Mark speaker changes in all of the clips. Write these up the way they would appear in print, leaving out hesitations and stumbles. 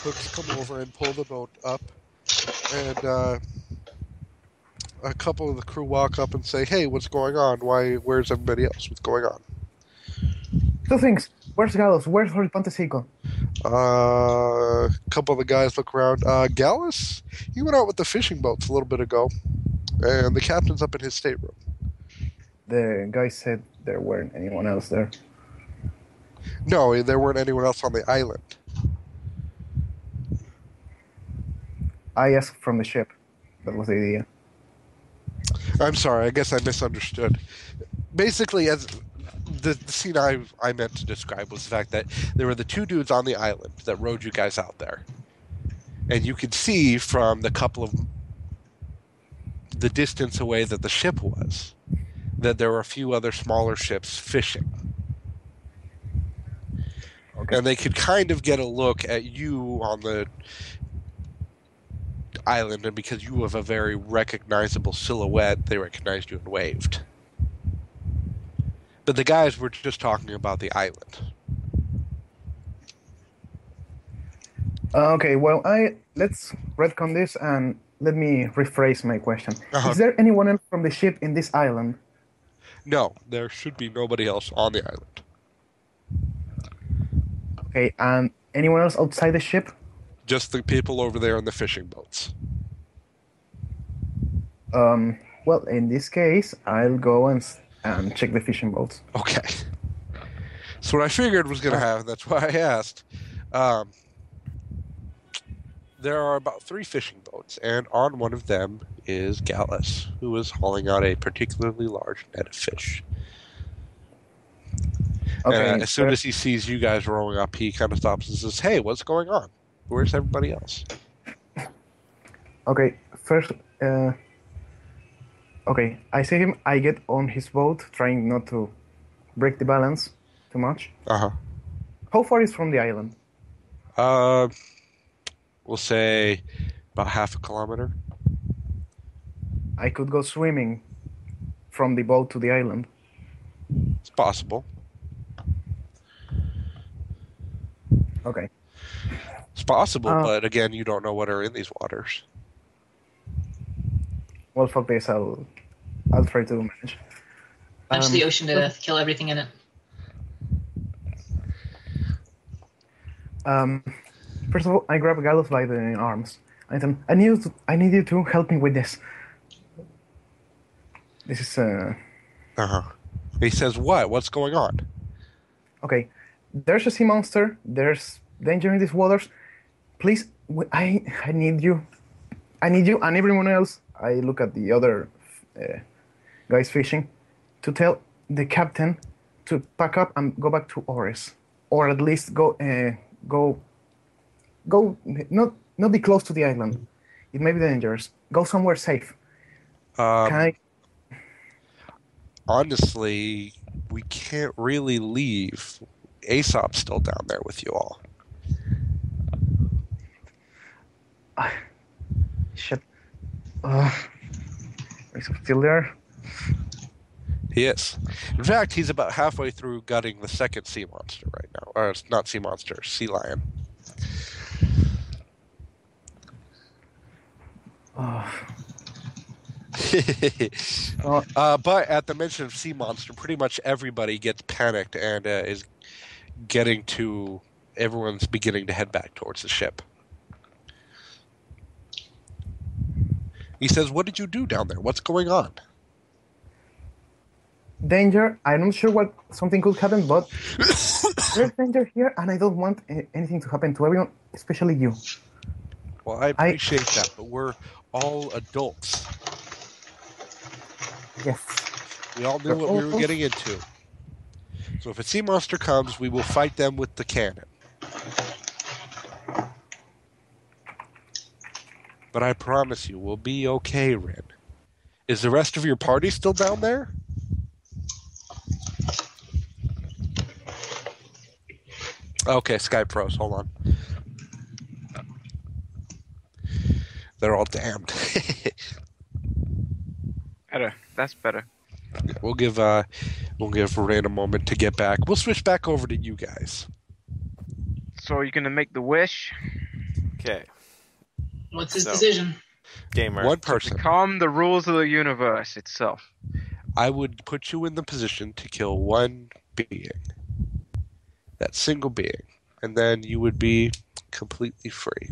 Speaker 1: cooks come over and pull the boat up, and a couple of the crew walk up and say, "Hey, what's going on? Where's everybody else? What's going on?"
Speaker 2: Two things. Where's Gallus? Where's Horizonte?
Speaker 1: A couple of the guys look around. Gallus, he went out with the fishing boats a little bit ago, and the captain's up in his stateroom.
Speaker 2: The guy said there weren't anyone else there.
Speaker 1: No, there weren't anyone else on the island.
Speaker 2: I asked from the ship. That was the idea.
Speaker 1: I'm sorry, I guess I misunderstood. Basically, as the scene I meant to describe was the fact that there were the two dudes on the island that rowed you guys out there. And you could see from the distance away that the ship was, that there were a few other smaller ships fishing. Okay. And they could kind of get a look at you on the island, and because you have a very recognizable silhouette, they recognized you and waved. But the guys were just talking about the island.
Speaker 2: Okay, well, let's retcon this and let me rephrase my question.
Speaker 1: Uh-huh.
Speaker 2: Is there anyone else from the ship in this island?
Speaker 1: No, there should be nobody else on the island.
Speaker 2: Okay, and anyone else outside the ship?
Speaker 1: Just the people over there in the fishing boats.
Speaker 2: Well, in this case, I'll go and check the fishing boats.
Speaker 1: Okay. So what I figured was going to happen, that's why I asked. There are about 3 fishing boats, and on one of them is Gallus, who is hauling out a particularly large net of fish. Okay, and as soon as he sees you guys rowing up, he kind of stops and says, "Hey, what's going on? Where's everybody else?"
Speaker 2: Okay, first, okay, I see him. I get on his boat, trying not to break the balance too much.
Speaker 1: Uh-huh.
Speaker 2: How far is from the island?
Speaker 1: We'll say about half a kilometer.
Speaker 2: I could go swimming from the boat to the island.
Speaker 1: It's possible.
Speaker 2: Okay.
Speaker 1: It's possible, but again, you don't know what are in these waters.
Speaker 2: Well, fuck this. I'll try to manage.
Speaker 3: Punch the ocean to kill everything in it.
Speaker 2: First of all, I grab Gallus by the arms. I tell him, I need you to help me with this. This is
Speaker 1: Uh-huh. He says, "What? What's going on?"
Speaker 2: Okay. There's a sea monster. There's danger in these waters. Please, I need you. I need you and everyone else. I look at the other guys fishing to tell the captain to pack up and go back to Ores, or at least go not be close to the island. It may be dangerous. Go somewhere safe. Can I?
Speaker 1: Honestly, we can't really leave. Aesop's still down there with you all.
Speaker 2: Shit. Aesop's still there?
Speaker 1: He is. In fact, he's about halfway through gutting the second sea monster right now. Or it's not sea monster, sea lion. But at the mention of sea monster, pretty much everybody gets panicked and is getting to... Everyone's beginning to head back towards the ship. He says, "What did you do down there? What's going on?"
Speaker 2: Danger. I'm not sure what something could happen, but there's danger here, and I don't want anything to happen to everyone, especially you.
Speaker 1: Well, I appreciate that, but we're all adults.
Speaker 2: Yes.
Speaker 1: We all knew what we were getting into. So if a sea monster comes, we will fight them with the cannon. But I promise you, we'll be okay, Rin. Is the rest of your party still down there? Okay, Skype froze. Hold on. They're all damned.
Speaker 4: Better. That's better.
Speaker 1: We'll give Rin a moment to get back. We'll switch back over to you guys.
Speaker 4: So you're gonna make the wish?
Speaker 5: Okay.
Speaker 3: What's his
Speaker 5: So-
Speaker 3: decision?
Speaker 5: Gamer.
Speaker 1: One person.
Speaker 4: Become the rules of the universe itself.
Speaker 1: I would put you in the position to kill one being. That single being. And then you would be completely free.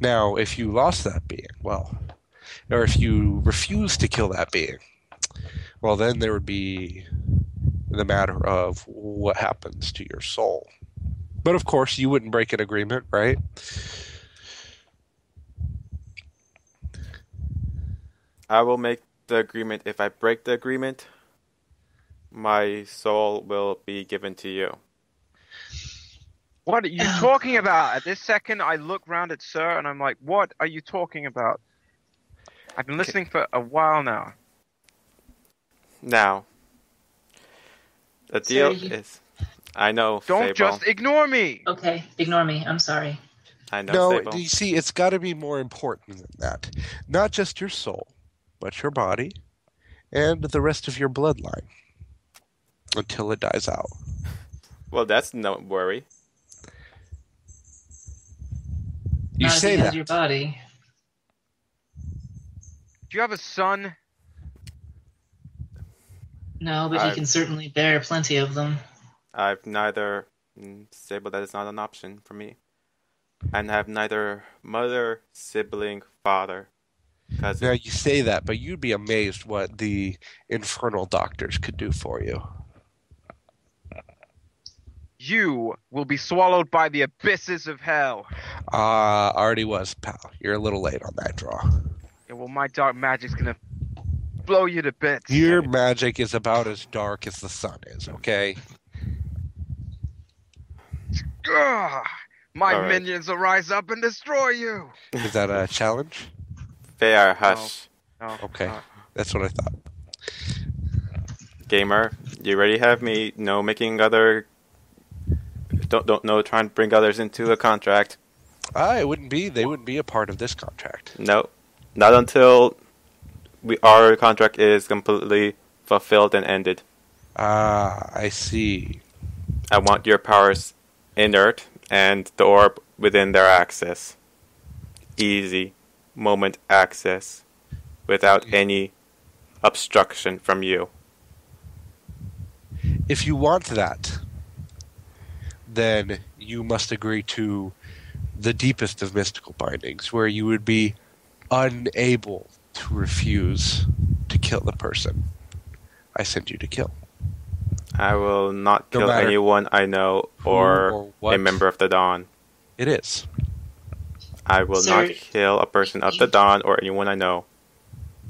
Speaker 1: Now, if you lost that being, well, or if you refuse to kill that being, well, then there would be the matter of what happens to your soul. But of course, you wouldn't break an agreement, right?
Speaker 5: I will make the agreement. If I break the agreement, my soul will be given to you.
Speaker 4: What are you talking about? At this second, I look round at Sir and I'm like, what are you talking about? I've been listening for a while now.
Speaker 5: Now, the deal
Speaker 3: Sir,
Speaker 5: is... I know,
Speaker 4: Don't
Speaker 5: Sable.
Speaker 4: just ignore me!
Speaker 3: Okay, ignore me. I'm sorry.
Speaker 5: I know,
Speaker 1: No,
Speaker 5: Sable.
Speaker 1: you see, it's got to be more important than that. Not just your soul, but your body and the rest of your bloodline until it dies out.
Speaker 5: Well, that's no worry.
Speaker 1: You
Speaker 3: Not if
Speaker 1: say
Speaker 3: he has
Speaker 1: that.
Speaker 3: your body.
Speaker 4: Do you have a son?
Speaker 3: No, but he
Speaker 5: I've-
Speaker 3: can certainly bear plenty of them.
Speaker 5: I've neither... Sable, that is not an option for me. And I have neither mother, sibling, father, cousin.
Speaker 1: Now, you say that, but you'd be amazed what the infernal doctors could do for you.
Speaker 4: You will be swallowed by the abysses of hell.
Speaker 1: Already was, pal. You're a little late on that draw.
Speaker 4: Yeah, well, my dark magic's gonna blow you to bits.
Speaker 1: Your magic is about as dark as the sun is, okay?
Speaker 4: Ugh, my
Speaker 5: All right.
Speaker 4: minions will rise up and destroy you.
Speaker 1: Is that a challenge?
Speaker 5: Fair, hush.
Speaker 4: No,
Speaker 1: Okay.
Speaker 4: no.
Speaker 1: That's what I thought.
Speaker 5: Gamer, you already have me, making other... Don't know, trying to bring others into a contract.
Speaker 1: They wouldn't be a part of this contract.
Speaker 5: No. Not until our contract is completely fulfilled and ended.
Speaker 1: I see.
Speaker 5: I want your powers inert and the orb within their access. Easy moment access without any obstruction from you.
Speaker 1: If you want that, then you must agree to the deepest of mystical bindings, where you would be unable to refuse to kill the person I send you to kill.
Speaker 5: I will not
Speaker 1: No
Speaker 5: kill
Speaker 1: matter
Speaker 5: anyone I know or
Speaker 1: what
Speaker 5: a member of the Dawn.
Speaker 1: It is.
Speaker 5: I will
Speaker 3: Sir,
Speaker 5: not kill a person of the Dawn or anyone I know.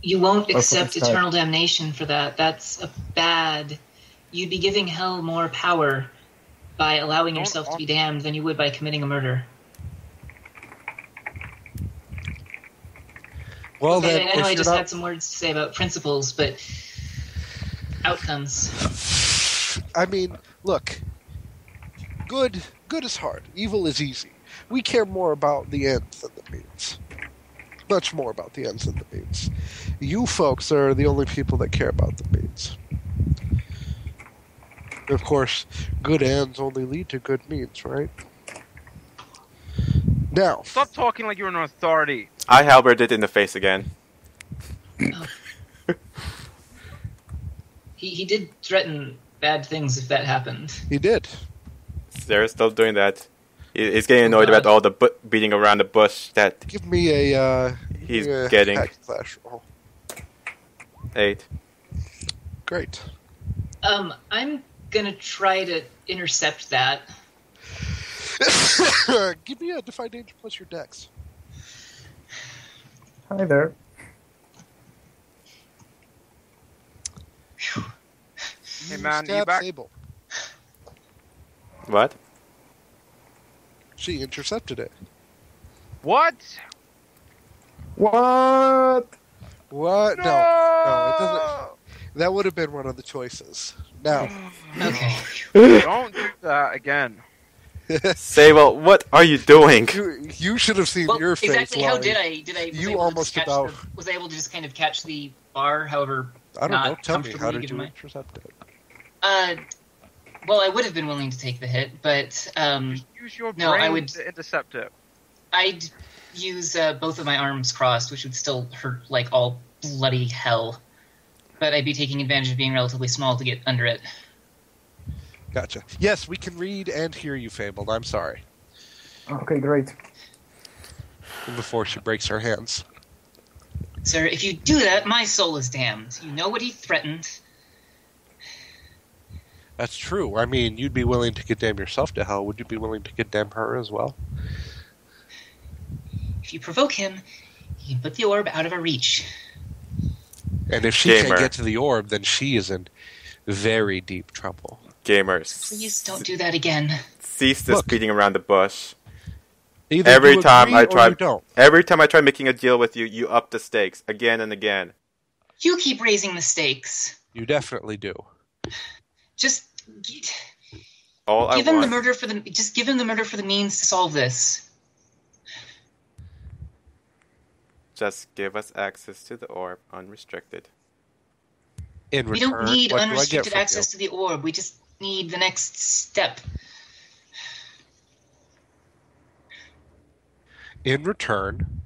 Speaker 3: You won't
Speaker 2: Or
Speaker 3: accept
Speaker 2: fucking
Speaker 3: eternal damnation for that. That's a bad... You'd be giving hell more power by allowing yourself to be damned than you would by committing a murder.
Speaker 1: Well,
Speaker 3: Okay,
Speaker 1: then,
Speaker 3: I know
Speaker 1: if
Speaker 3: I
Speaker 1: you're
Speaker 3: just
Speaker 1: not-
Speaker 3: had some words to say about principles, but outcomes.
Speaker 1: I mean, look. Good is hard. Evil is easy. We care more about the ends than the means. Much more about the ends than the means. You folks are the only people that care about the means. Of course, good ends only lead to good means, right? Now,
Speaker 4: Stop talking like you're an authority.
Speaker 5: I halberded it in the face again.
Speaker 3: He did threaten bad things if that happened.
Speaker 1: he did.
Speaker 5: They're still doing that. He's getting annoyed about all the beating around the bush that
Speaker 1: Give me a.
Speaker 5: he's
Speaker 1: give me a
Speaker 5: getting.
Speaker 1: hack slash roll.
Speaker 5: 8.
Speaker 1: Great.
Speaker 3: I'm gonna try to intercept that.
Speaker 1: Give me a defy danger plus your dex.
Speaker 2: Hi there.
Speaker 4: Hey, man, you
Speaker 1: Stab
Speaker 4: back?
Speaker 1: Sable.
Speaker 5: What?
Speaker 1: She intercepted it.
Speaker 4: What?
Speaker 2: What?
Speaker 1: What? No, it doesn't. That would have been one of the choices. Now,
Speaker 3: Okay.
Speaker 4: Don't do that again.
Speaker 5: Sable, what are you doing?
Speaker 1: you should have seen
Speaker 3: Well,
Speaker 1: your face.
Speaker 3: exactly how
Speaker 1: Laurie.
Speaker 3: did I? Was
Speaker 1: You
Speaker 3: I able
Speaker 1: almost
Speaker 3: to catch
Speaker 1: about-
Speaker 3: was I able to just kind of catch the bar? However,
Speaker 1: I don't know.
Speaker 3: not
Speaker 1: Tell me, how
Speaker 3: comfortably
Speaker 1: did you
Speaker 3: given
Speaker 1: intercept it?
Speaker 3: Well, I would have been willing to take the hit, but
Speaker 4: Use your
Speaker 3: No, I
Speaker 4: brain
Speaker 3: would-
Speaker 4: to intercept it.
Speaker 3: I'd use both of my arms crossed, which would still hurt like all bloody hell. But I'd be taking advantage of being relatively small to get under it.
Speaker 1: Gotcha. Yes, we can read and hear you, Fabled. I'm sorry.
Speaker 2: Okay, great.
Speaker 1: Before she breaks her hands.
Speaker 3: Sir, if you do that, my soul is damned. You know what he threatened.
Speaker 1: That's true. I mean, you'd be willing to condemn yourself to hell. Would you be willing to condemn her as well?
Speaker 3: If you provoke him, he can put the orb out of our reach.
Speaker 1: And if she
Speaker 5: Gamer.
Speaker 1: can't get to the orb, then she is in very deep trouble.
Speaker 5: Gamers,
Speaker 3: Please don't do that again.
Speaker 5: cease this
Speaker 1: Look.
Speaker 5: beating around the bush.
Speaker 1: Either
Speaker 5: Every
Speaker 1: you
Speaker 5: time
Speaker 1: agree
Speaker 5: I
Speaker 1: or
Speaker 5: try-
Speaker 1: you don't.
Speaker 5: Every time I try making a deal with you, you up the stakes again and again.
Speaker 3: You keep raising the stakes.
Speaker 1: You definitely do.
Speaker 3: Just
Speaker 5: All I
Speaker 3: give him the
Speaker 5: want,
Speaker 3: murder for the. Just give him the murder for the means to solve this.
Speaker 5: just give us access to the orb unrestricted.
Speaker 1: In
Speaker 3: We
Speaker 1: return,
Speaker 3: don't need
Speaker 1: what do I get
Speaker 3: unrestricted
Speaker 1: from
Speaker 3: access to the orb. We just need the next step.
Speaker 1: you? In return,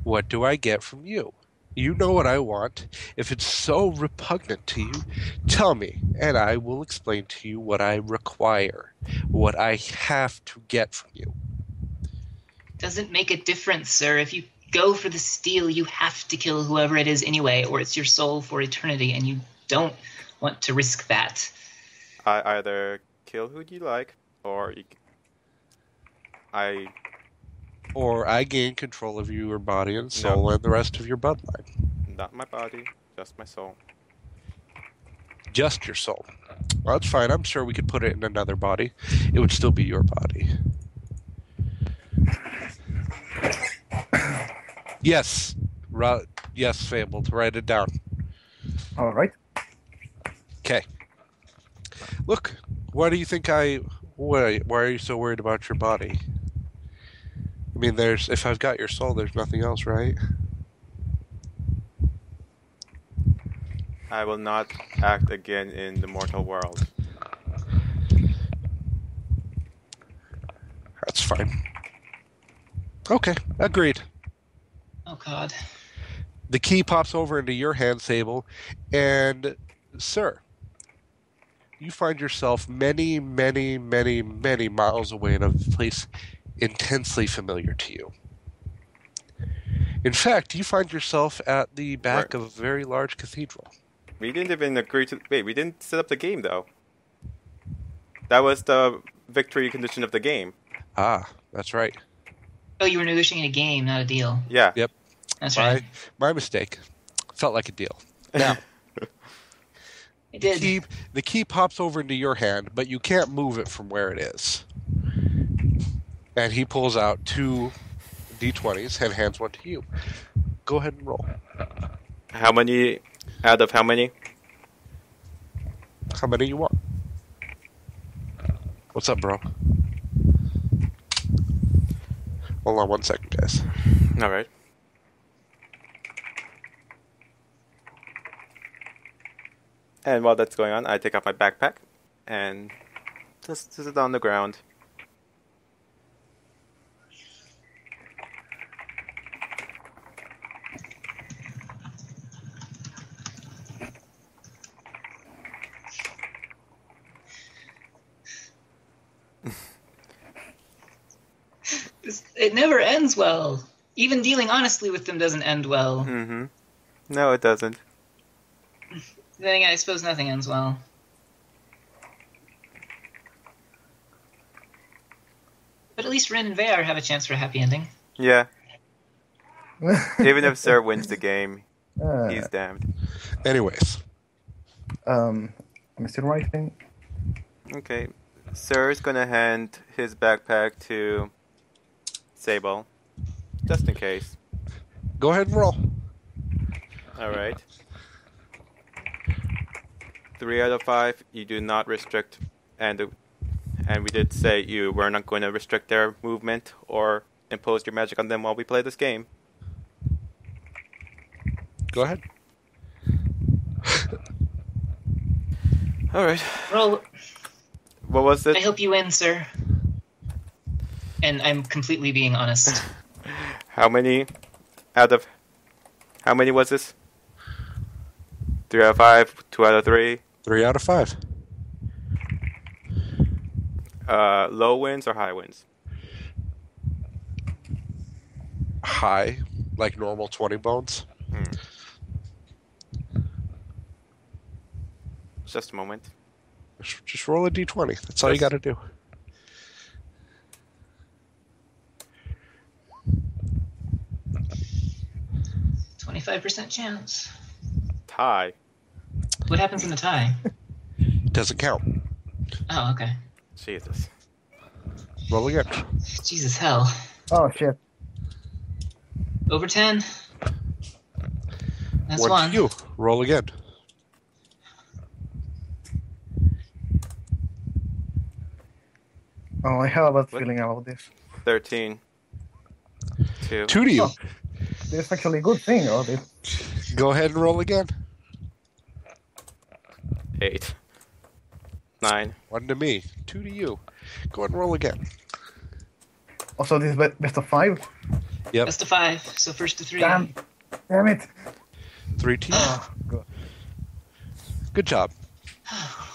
Speaker 1: what do I get from you? You know what I want. If it's so repugnant to you, tell me, and I will explain to you what I require, what I have to get from you.
Speaker 3: Doesn't make a difference, sir. If you go for the steal, you have to kill whoever it is anyway, or it's your soul for eternity, and you don't want to risk that.
Speaker 5: I either kill who you like, or I
Speaker 1: Or I gain control of your body and soul and the rest of your bloodline.
Speaker 5: not my body, just my soul.
Speaker 1: Just your soul. Well, that's fine. I'm sure we could put it in another body. It would still be your body. Yes. Yes, Fabled. Write it down.
Speaker 2: All right.
Speaker 1: Okay. Look, why do you think why are you so worried about your body? I mean, if I've got your soul, there's nothing else, right?
Speaker 5: I will not act again in the mortal world.
Speaker 1: That's fine. Okay, agreed.
Speaker 3: Oh, God.
Speaker 1: The key pops over into your hand, Sable, and, sir, you find yourself many, many, many, many miles away in a place intensely familiar to you. In fact, you find yourself at the back
Speaker 5: Where?
Speaker 1: of a very large cathedral.
Speaker 5: We didn't even agree to... Wait, we didn't set up the game, though. That was the victory condition of the game.
Speaker 1: Ah, that's right.
Speaker 3: Oh, you were negotiating a game, not a deal.
Speaker 5: Yeah.
Speaker 1: Yep.
Speaker 3: That's right.
Speaker 1: My mistake. Felt like a deal. Now,
Speaker 3: I did.
Speaker 1: the key pops over into your hand, but you can't move it from where it is. And he pulls out 2 D20s and hands one to you. Go ahead and roll.
Speaker 5: How many... Out of how many?
Speaker 1: How many you want? What's up, bro? Hold on 1 second, guys.
Speaker 5: Alright. And while that's going on, I take off my backpack and just sit it on the ground.
Speaker 3: It never ends well. Even dealing honestly with them doesn't end well.
Speaker 5: Mm-hmm. No, it doesn't.
Speaker 3: Then again, I suppose nothing ends well. But at least Rin and Veyar have a chance for a happy ending.
Speaker 5: Yeah. Even if Sir wins the game,
Speaker 2: Uh,
Speaker 5: he's damned.
Speaker 1: Anyways,
Speaker 2: am I still writing?
Speaker 5: Okay. Sir's gonna hand his backpack to Sable. Just in case.
Speaker 1: go ahead and roll.
Speaker 5: Alright. 3 out of 5, you do not restrict, and we did say you were not going to restrict their movement or impose your magic on them while we play this game.
Speaker 1: Go ahead.
Speaker 5: Alright.
Speaker 3: Roll.
Speaker 5: What was
Speaker 3: I
Speaker 5: it?
Speaker 3: hope you win, sir. And I'm completely being honest.
Speaker 5: How many was this? 3 out of 5, 2 out of 3.
Speaker 1: 3 out of 5.
Speaker 5: Low wins or high wins?
Speaker 1: High, like normal 20 bones.
Speaker 5: Just a moment.
Speaker 1: Just roll a d20. That's all you got to do.
Speaker 3: %25 chance.
Speaker 5: Tie.
Speaker 3: What happens in the tie?
Speaker 1: Doesn't count.
Speaker 3: Oh, okay.
Speaker 5: Jesus.
Speaker 1: Roll again.
Speaker 3: Jesus hell.
Speaker 2: Oh shit.
Speaker 3: Over 10. That's
Speaker 1: 1
Speaker 3: one.
Speaker 1: to you. Roll again.
Speaker 2: Oh, I have a bad feeling about this.
Speaker 5: 13. 2.
Speaker 1: 2 to you.
Speaker 2: Oh. This is actually a good thing. Oh, this.
Speaker 1: Go ahead and roll again.
Speaker 5: 8. 9.
Speaker 1: 1 to me. 2 to you. Go ahead and roll again.
Speaker 2: Also, this is best of 5.
Speaker 1: Yep.
Speaker 3: Best of 5. So first to 3.
Speaker 2: Damn it.
Speaker 1: 3 to you.
Speaker 2: Oh, good.
Speaker 1: Good job.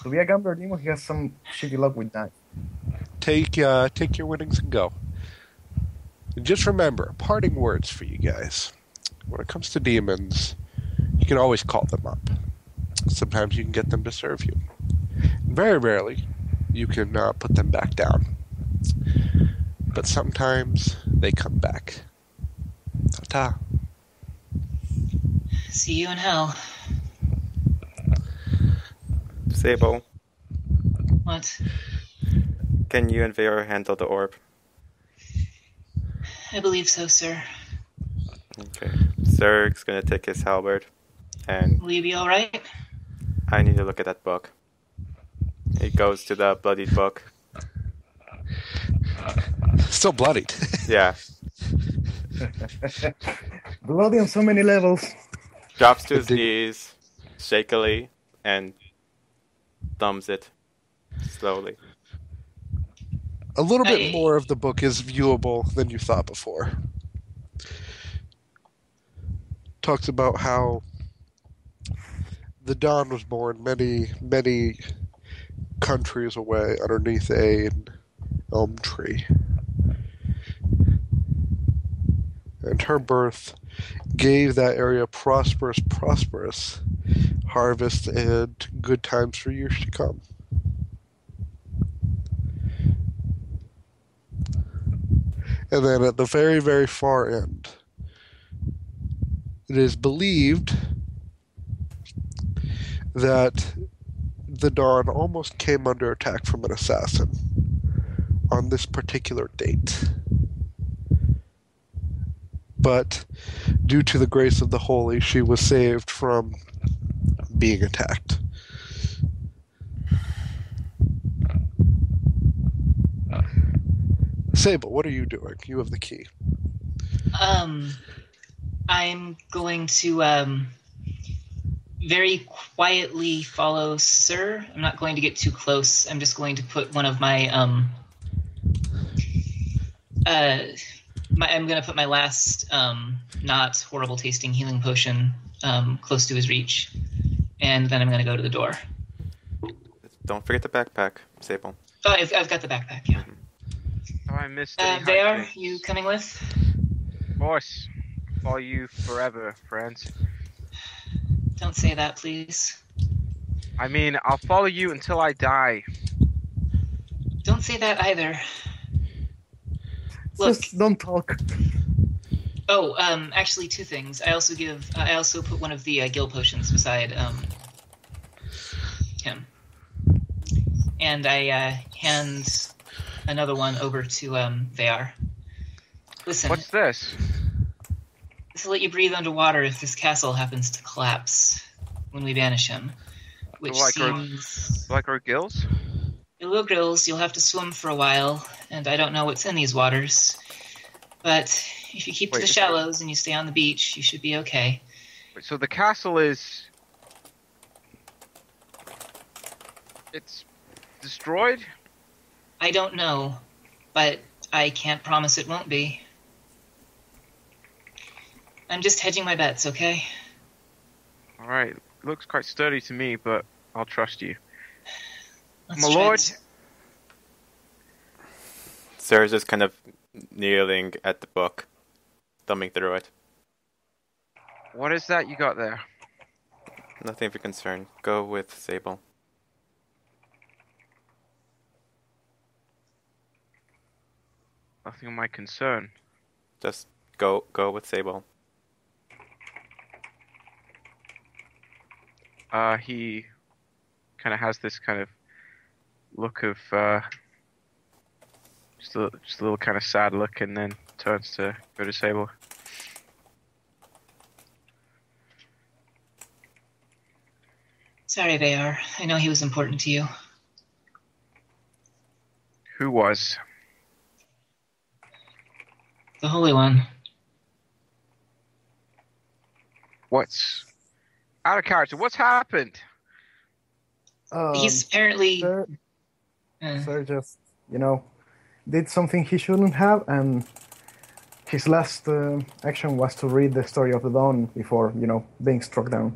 Speaker 2: To be a gambler, Demo, he has some shitty luck with that.
Speaker 1: Take your winnings and go. And just remember, parting words for you guys. When it comes to demons, you can always call them up. Sometimes you can get them to serve you. Very rarely, you can put them back down. But sometimes they come back. Ta-ta.
Speaker 3: See you in hell.
Speaker 5: Sable,
Speaker 3: What?
Speaker 5: can you and Vera handle the orb?
Speaker 3: I believe so, sir.
Speaker 5: Okay. Zerg's gonna take his halberd, and
Speaker 3: Will you be alright?
Speaker 5: I need to look at that book. He goes to the bloodied book.
Speaker 1: Still bloodied.
Speaker 5: Yeah.
Speaker 2: Bloody on so many levels.
Speaker 5: Drops to his knees, shakily, and thumbs it slowly.
Speaker 1: A little bit
Speaker 3: Hey.
Speaker 1: more of the book is viewable than you thought before. Talks about how the Dawn was born many, many countries away underneath an elm tree. And her birth gave that area prosperous harvest and good times for years to come. And then at the very, very far end, it is believed that the Dawn almost came under attack from an assassin on this particular date. But due to the grace of the Holy, she was saved from being attacked. Sable, what are you doing? You have the key.
Speaker 3: I'm going to very quietly follow Sir. I'm not going to get too close. I'm just going to put one of my I'm going to put my last not horrible tasting healing potion close to his reach, and then I'm going to go to the door.
Speaker 5: Don't forget the backpack, Sable.
Speaker 3: Oh, I've got the backpack. Yeah.
Speaker 4: Oh, I missed it.
Speaker 3: Vayar, you coming with?
Speaker 4: Of course. Follow you forever, friends.
Speaker 3: Don't say that, please.
Speaker 4: I mean, I'll follow you until I die.
Speaker 3: Don't say that either. Look.
Speaker 2: Just don't talk.
Speaker 3: Oh, actually, two things. I also put one of the gill potions beside him, and I hand another one over to Vayar. Listen,
Speaker 4: What's this?
Speaker 3: this will let you breathe underwater if this castle happens to collapse when we banish him, which seems
Speaker 4: Like our gills?
Speaker 3: it will grills. You'll have to swim for a while, and I don't know what's in these waters, but if you keep to the shallows and you stay on the beach, you should be okay.
Speaker 4: Wait, so the castle is... It's destroyed?
Speaker 3: I don't know, but I can't promise it won't be. I'm just hedging my bets, okay?
Speaker 4: Alright, looks quite sturdy to me, but I'll trust you.
Speaker 3: Let's
Speaker 4: My
Speaker 3: try
Speaker 4: lord.
Speaker 3: this.
Speaker 5: Sir's just kind of kneeling at the book, thumbing through it.
Speaker 4: What is that you got there?
Speaker 5: Nothing of your concern. Go with Sable.
Speaker 4: Nothing of my concern.
Speaker 5: Just go with Sable.
Speaker 4: He kind of has this kind of look of just a little kind of sad look, and then turns to go to Sable.
Speaker 3: Sorry, Bayar. I know he was important to you.
Speaker 4: Who was?
Speaker 3: The Holy One.
Speaker 4: What's out of character? What's happened?
Speaker 3: He's apparently...
Speaker 2: Sir,
Speaker 3: Uh,
Speaker 2: Sir just, did something he shouldn't have, and his last action was to read the story of the dawn before, being struck down.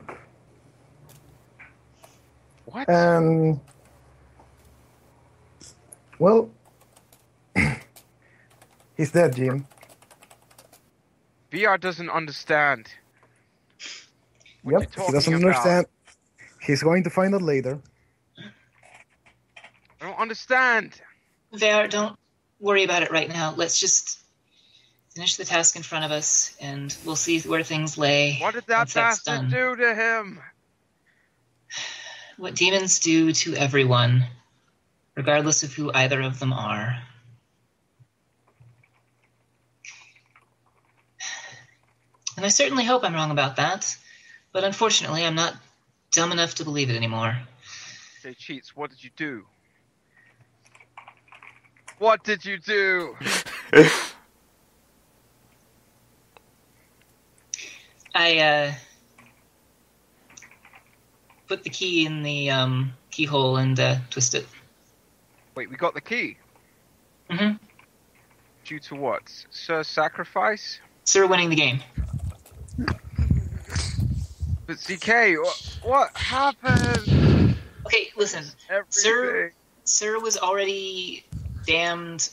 Speaker 4: What?
Speaker 2: And, well, he's dead, Jim.
Speaker 4: VR doesn't understand. What you
Speaker 2: Yep, he
Speaker 4: talking
Speaker 2: doesn't
Speaker 4: about?
Speaker 2: understand. He's going to find out later.
Speaker 4: I don't understand.
Speaker 3: Bayar, don't worry about it right now. Let's just finish the task in front of us, and we'll see where things lay.
Speaker 4: What did that
Speaker 3: once that's
Speaker 4: bastard
Speaker 3: done.
Speaker 4: do to him?
Speaker 3: What demons do to everyone, regardless of who either of them are. And I certainly hope I'm wrong about that, but unfortunately I'm not dumb enough to believe it anymore.
Speaker 4: Say, Cheats, what did you do? What did you do?
Speaker 3: I put the key in the keyhole and twist it.
Speaker 4: Wait, we got the key.
Speaker 3: Mm-hmm.
Speaker 4: Due to what? Sir's sacrifice?
Speaker 3: Sir winning the game.
Speaker 4: But ZK, what happened?
Speaker 3: Okay, listen.
Speaker 4: Everything.
Speaker 3: Sir was already damned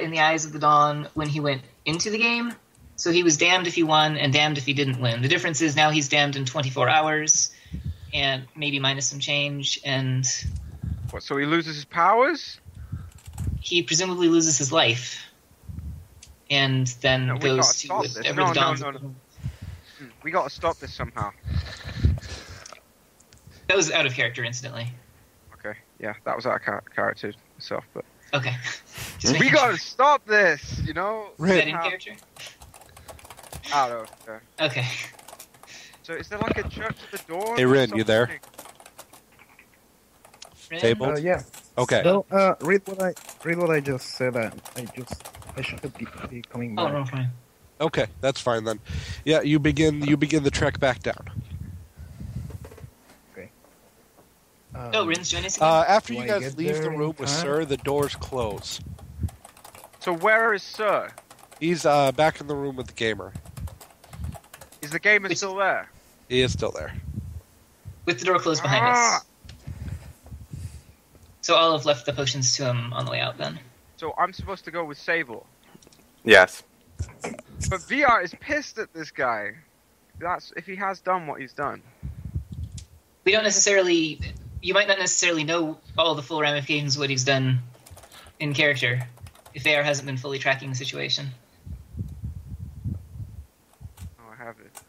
Speaker 3: in the eyes of the dawn when he went into the game. So he was damned if he won and damned if he didn't win. The difference is now he's damned in 24 hours and maybe minus some change, and
Speaker 4: What, so he loses his powers?
Speaker 3: he presumably loses his life. And then
Speaker 4: No, we gotta
Speaker 3: goes to
Speaker 4: stop this.
Speaker 3: whatever
Speaker 4: No,
Speaker 3: the dawn's...
Speaker 4: no. We gotta stop this somehow.
Speaker 3: That was out of character instantly.
Speaker 4: Okay, yeah, that was our character itself, but...
Speaker 3: Okay. Just
Speaker 4: We
Speaker 3: making
Speaker 4: gotta
Speaker 3: sure.
Speaker 4: stop this, you know?
Speaker 3: Is that
Speaker 1: Rin,
Speaker 3: in character?
Speaker 4: I don't know.
Speaker 3: Okay.
Speaker 4: So is there like a church at the door?
Speaker 1: Hey, Rin, you there? Table?
Speaker 2: Yeah.
Speaker 1: Okay.
Speaker 2: So, read what I just said. I should be coming
Speaker 3: Oh,
Speaker 2: back.
Speaker 3: no, fine.
Speaker 1: Okay, that's fine then. Yeah, you begin the trek back down.
Speaker 3: Oh, Rin's joining us again?
Speaker 1: After
Speaker 2: Do
Speaker 1: you
Speaker 2: I
Speaker 1: guys
Speaker 2: get
Speaker 1: leave the
Speaker 2: there in
Speaker 1: room with
Speaker 2: time?
Speaker 1: Sir, the doors close.
Speaker 4: So where is Sir?
Speaker 1: He's back in the room with the gamer.
Speaker 4: Is the gamer still there?
Speaker 1: He is still there.
Speaker 3: With the door closed behind us. So I'll have left the potions to him on the way out then.
Speaker 4: So I'm supposed to go with Sable.
Speaker 5: Yes.
Speaker 4: But VR is pissed at this guy. That's if he has done what he's done.
Speaker 3: We don't necessarily... You might not necessarily know all the full ramifications of what he's done in character, if AR hasn't been fully tracking the situation.
Speaker 4: Oh, I have it.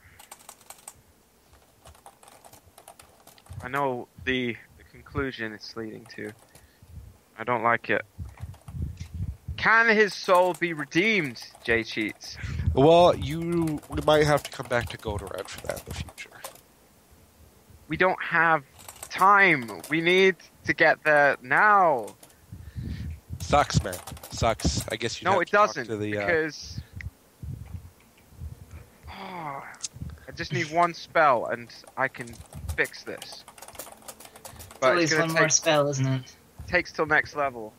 Speaker 4: I know the conclusion it's leading to. I don't like it. Can his soul be redeemed, J Cheats?
Speaker 1: Well, we might have to come back to Godoran for that in the future.
Speaker 4: We don't have time. We need to get there now.
Speaker 1: Sucks, man. Sucks. I guess you.
Speaker 4: No, it doesn't,
Speaker 1: to the,
Speaker 4: because I just need one spell and I can fix this.
Speaker 3: It's always
Speaker 4: it's
Speaker 3: one
Speaker 4: gonna
Speaker 3: more spell, isn't it?
Speaker 4: takes till next level.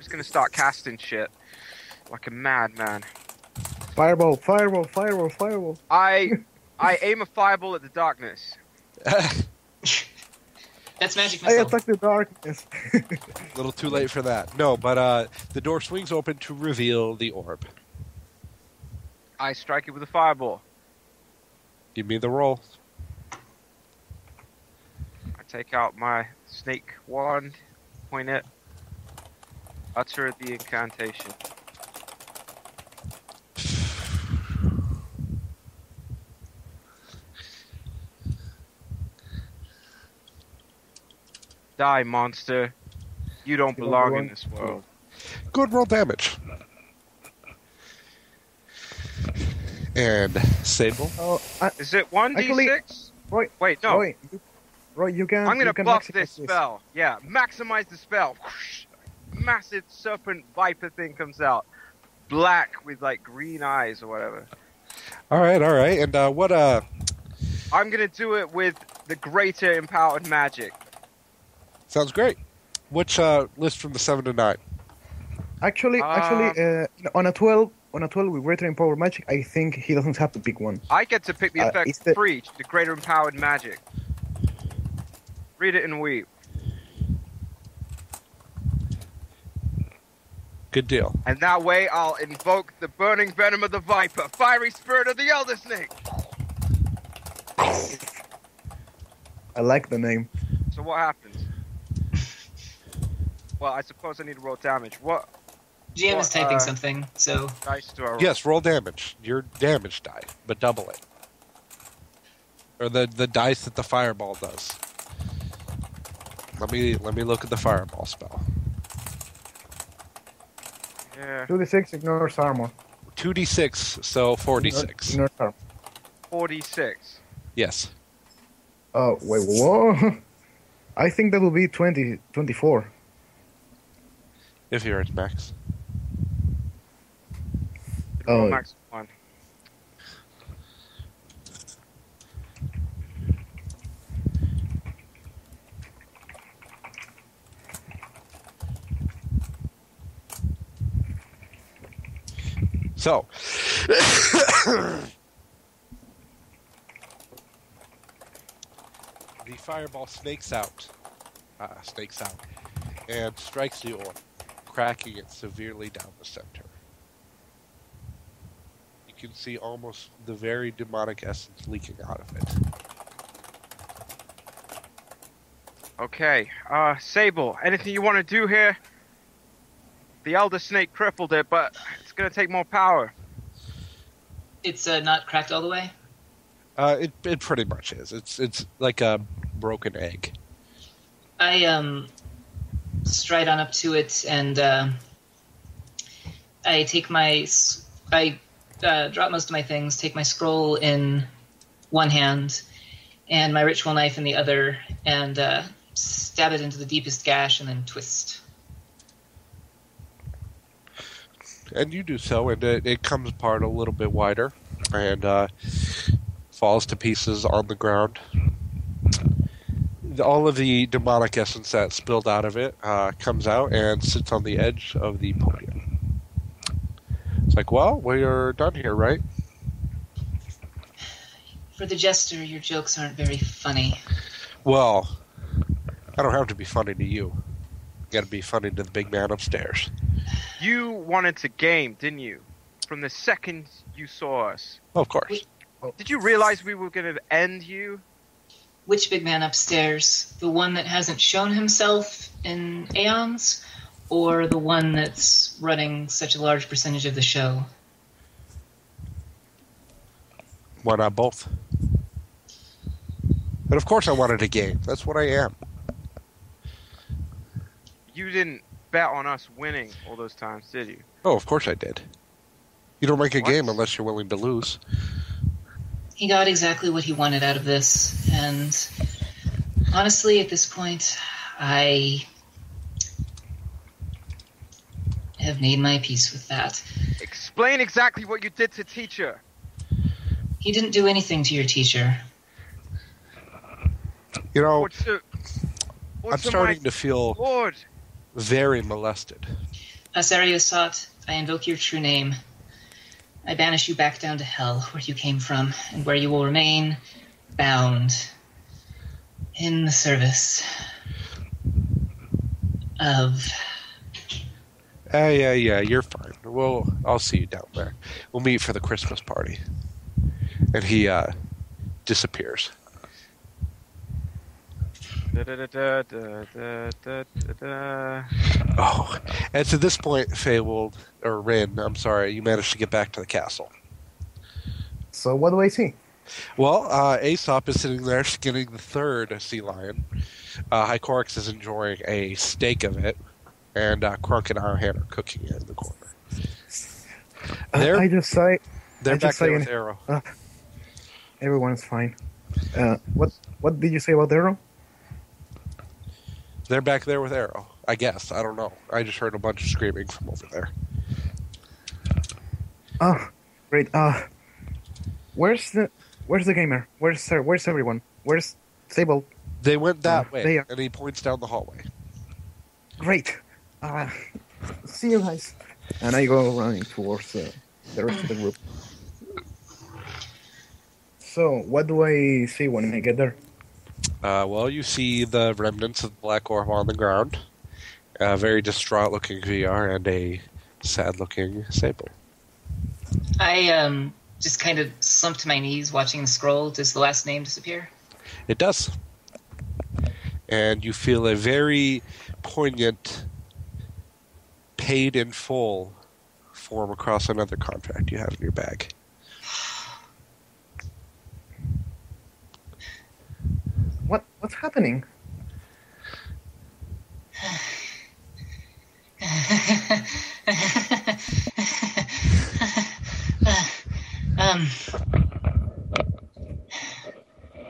Speaker 4: just gonna start casting shit like a madman.
Speaker 2: Fireball, fireball, fireball, fireball.
Speaker 4: I aim a fireball at the darkness.
Speaker 3: That's magic
Speaker 2: I
Speaker 3: missile.
Speaker 2: attack the darkness.
Speaker 1: A little too late for that. No, but the door swings open to reveal the orb.
Speaker 4: I strike it with a fireball.
Speaker 1: Give me the roll.
Speaker 4: I take out my snake wand, point it, utter the incantation. Die, monster. You don't belong in this world.
Speaker 1: Good, roll damage. And Sable.
Speaker 2: Oh,
Speaker 4: Is it 1d6?
Speaker 2: Actually, Roy,
Speaker 4: Wait, no.
Speaker 2: Roy, you can.
Speaker 4: I'm
Speaker 2: you
Speaker 4: gonna
Speaker 2: can
Speaker 4: buff
Speaker 2: maximize
Speaker 4: this spell. Yeah, maximize the spell. Whoosh. Massive serpent viper thing comes out. Black with like green eyes or whatever.
Speaker 1: All right. And what?
Speaker 4: I'm gonna do it with the greater empowered magic.
Speaker 1: Sounds great. Which list from the 7 to 9?
Speaker 2: Actually, on a 12 with greater empowered magic, I think he doesn't have to pick one.
Speaker 4: I get to pick the effect
Speaker 2: it's the-
Speaker 4: for each, the greater empowered magic. Read it and weep.
Speaker 1: Good deal.
Speaker 4: And that way I'll invoke the burning venom of the viper, fiery spirit of the elder snake.
Speaker 2: I like the name.
Speaker 4: So what happens? Well, I suppose I need to roll damage. What
Speaker 3: GM is typing something, so
Speaker 4: dice do I roll?
Speaker 1: Yes, roll damage. Your damage die, but double it. Or the dice that the fireball does. Let me look at the fireball spell.
Speaker 4: Yeah.
Speaker 2: 2d6 ignores armor.
Speaker 1: 2d6, so 4d6.
Speaker 2: Ignores armor.
Speaker 4: 46.
Speaker 1: Yes.
Speaker 2: Oh, wait, whoa. I think that will be 24.
Speaker 1: If you're at max.
Speaker 4: Roll
Speaker 2: Oh.
Speaker 4: max 1.
Speaker 1: So, the fireball snakes out, and strikes the orb, cracking it severely down the center. You can see almost the very demonic essence leaking out of it.
Speaker 4: Okay. Sable, anything you want to do here? The elder snake crippled it, but it's gonna take more power.
Speaker 3: it's not cracked all the way.
Speaker 1: It pretty much is. It's like a broken egg.
Speaker 3: I stride on up to it and I take my drop most of my things, take my scroll in one hand and my ritual knife in the other, and stab it into the deepest gash and then twist.
Speaker 1: And you do so, and it comes apart a little bit wider and falls to pieces on the ground. All of the demonic essence that spilled out of it comes out and sits on the edge of the podium. It's like, well, we're done here, right?
Speaker 3: For the jester, your jokes aren't very funny.
Speaker 1: Well, I don't have to be funny to you. Got to be funny to the big man upstairs.
Speaker 4: You wanted to game, didn't you? From the second you saw us.
Speaker 1: Of course.
Speaker 4: Did you realize we were going to end you?
Speaker 3: Which big man upstairs? The one that hasn't shown himself in aeons, or the one that's running such a large percentage of the show?
Speaker 1: Why not both? But of course I wanted a game. That's what I am.
Speaker 4: You didn't bet on us winning all those times, did you?
Speaker 1: Oh, of course I did. You don't make a
Speaker 4: What?
Speaker 1: game unless you're willing to lose.
Speaker 3: He got exactly what he wanted out of this, and honestly, at this point, I have made my peace with that.
Speaker 4: Explain exactly what you did to teacher.
Speaker 3: He didn't do anything to your teacher.
Speaker 1: You know,
Speaker 4: What's
Speaker 1: I'm starting to feel
Speaker 4: Lord?
Speaker 1: very molested.
Speaker 3: Asariosat, I invoke your true name. I banish you back down to hell, where you came from, and where you will remain bound in the service of...
Speaker 1: Yeah, you're fine. I'll see you down there. We'll meet for the Christmas party. And he disappears. Oh, and to this point, Feywild, or Rin, I'm sorry, you managed to get back to the castle.
Speaker 2: So what do I see?
Speaker 1: Well, Aesop is sitting there skinning the third sea lion. Hycorix is enjoying a steak of it, and Crunk and Ironhand are cooking it in the corner.
Speaker 2: I just say...
Speaker 1: They're
Speaker 2: I
Speaker 1: back
Speaker 2: just
Speaker 1: there
Speaker 2: say
Speaker 1: with Arrow.
Speaker 2: Everyone's fine. What did you say about Arrow?
Speaker 1: They're back there with Arrow, I guess. I don't know. I just heard a bunch of screaming from over there.
Speaker 2: Oh, great. Where's the gamer? Where's everyone? Where's Sable?
Speaker 1: They went that way,
Speaker 2: they are.
Speaker 1: and he points down the hallway.
Speaker 2: Great. See you guys. And I go running towards the rest of the group. So, what do I see when I get there?
Speaker 1: Well, you see the remnants of the Black Orb on the ground, a very distraught-looking VR, and a sad-looking Sable.
Speaker 3: I just kind of slumped to my knees watching the scroll. Does the last name disappear?
Speaker 1: It does. And you feel a very poignant, paid in full form across another contract you have in your bag.
Speaker 2: What's happening?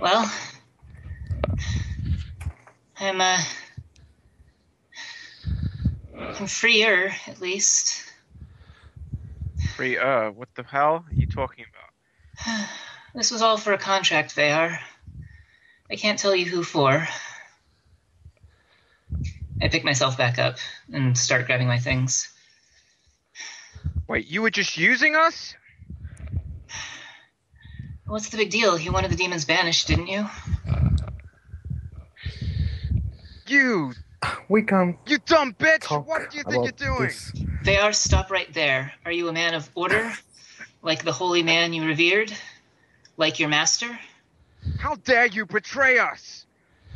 Speaker 3: Well, I'm freer, at least.
Speaker 4: Free, what the hell are you talking about?
Speaker 3: This was all for a contract, Vayar. I can't tell you who for. I pick myself back up and start grabbing my things.
Speaker 4: Wait, you were just using us?
Speaker 3: What's the big deal? You wanted the demons banished, didn't you?
Speaker 2: We can
Speaker 4: You dumb bitch!
Speaker 2: talk
Speaker 4: What do you think you're
Speaker 2: about
Speaker 4: doing?
Speaker 2: this.
Speaker 3: Vayar, stop right there. Are you a man of order? Like the holy man you revered? Like your master?
Speaker 4: How dare you betray us?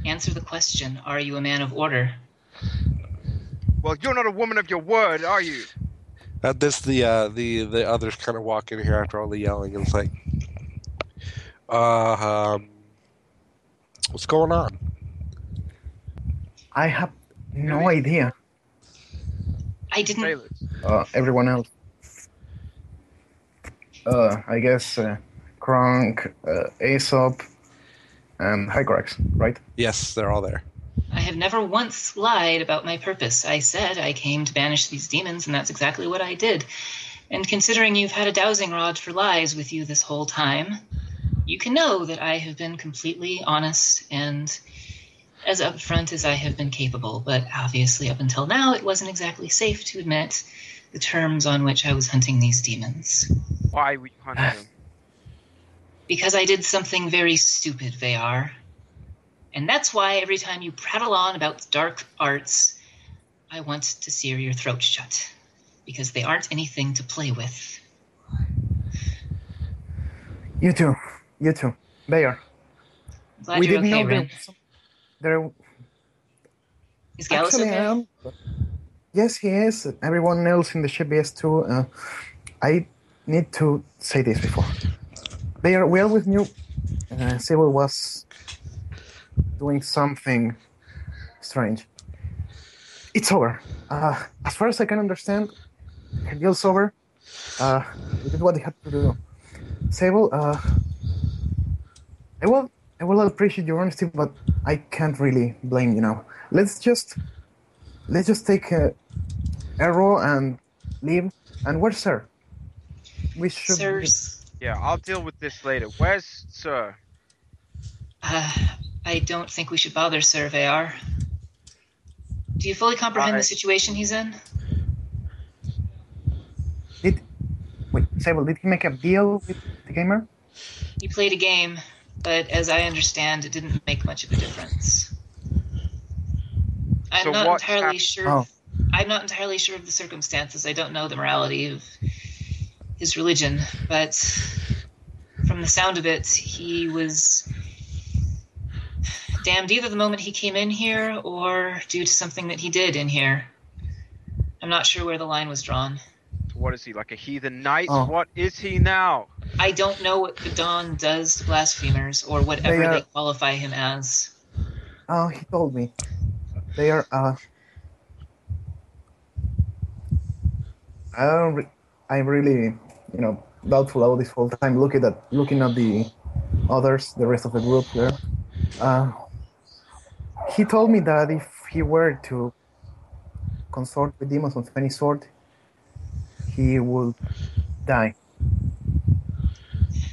Speaker 3: Answer the question. Are you a man of order?
Speaker 4: Well, you're not a woman of your word, are you?
Speaker 1: At this, the others kind of walk in here after all the yelling, and it's like, what's going on?
Speaker 2: I have no idea.
Speaker 3: I didn't...
Speaker 4: Sailors.
Speaker 2: Everyone else. I guess Kronk, Aesop, and Hycorax, right?
Speaker 1: Yes, they're all there.
Speaker 3: I have never once lied about my purpose. I said I came to banish these demons, and that's exactly what I did. And considering you've had a dowsing rod for lies with you this whole time, you can know that I have been completely honest and as upfront as I have been capable. But obviously, up until now, it wasn't exactly safe to admit the terms on which I was hunting these demons.
Speaker 4: Why were you hunting them?
Speaker 3: Because I did something very stupid, Vayar. And that's why every time you prattle on about dark arts, I want to sear your throat shut. Because they aren't anything to play with.
Speaker 2: You too. Bayer.
Speaker 3: Glad
Speaker 2: We
Speaker 3: you're
Speaker 2: didn't
Speaker 3: okay,
Speaker 2: know
Speaker 3: Ren.
Speaker 2: there.
Speaker 3: Is Gallus
Speaker 2: Actually,
Speaker 3: okay?
Speaker 2: Yes, he is. Everyone else in the ship is too. I need to say this before. Bayer, we always knew Sable was doing something strange. It's over. As far as I can understand, her deal's over. We did what they had to do. Sable, I will appreciate your honesty, but I can't really blame you now. Let's just take Arrow and leave. And where's Sir? We should.
Speaker 3: Sirs,
Speaker 4: Yeah, I'll deal with this later. Where's Sir?
Speaker 3: I don't think we should bother Sir Vayar. Do you fully comprehend the situation he's in?
Speaker 2: Did wait, Sable? Did he make a deal with the gamer?
Speaker 3: He played a game, but as I understand, it didn't make much of a difference. I'm
Speaker 4: So
Speaker 3: not
Speaker 4: what's
Speaker 3: entirely
Speaker 4: hap-
Speaker 3: sure.
Speaker 2: Oh.
Speaker 3: I'm not entirely sure of the circumstances. I don't know the morality of his religion, but from the sound of it, he was damned either the moment he came in here or due to something that he did in here. I'm not sure where the line was drawn.
Speaker 4: What is he, like a heathen knight?
Speaker 2: Oh.
Speaker 4: What is he now?
Speaker 3: I don't know what the Dawn does to blasphemers or whatever they qualify him as.
Speaker 2: Oh, he told me. They are. I'm really, doubtful about this whole time. Looking at the others, the rest of the group there. He told me that if he were to consort with demons of any sort, he will die.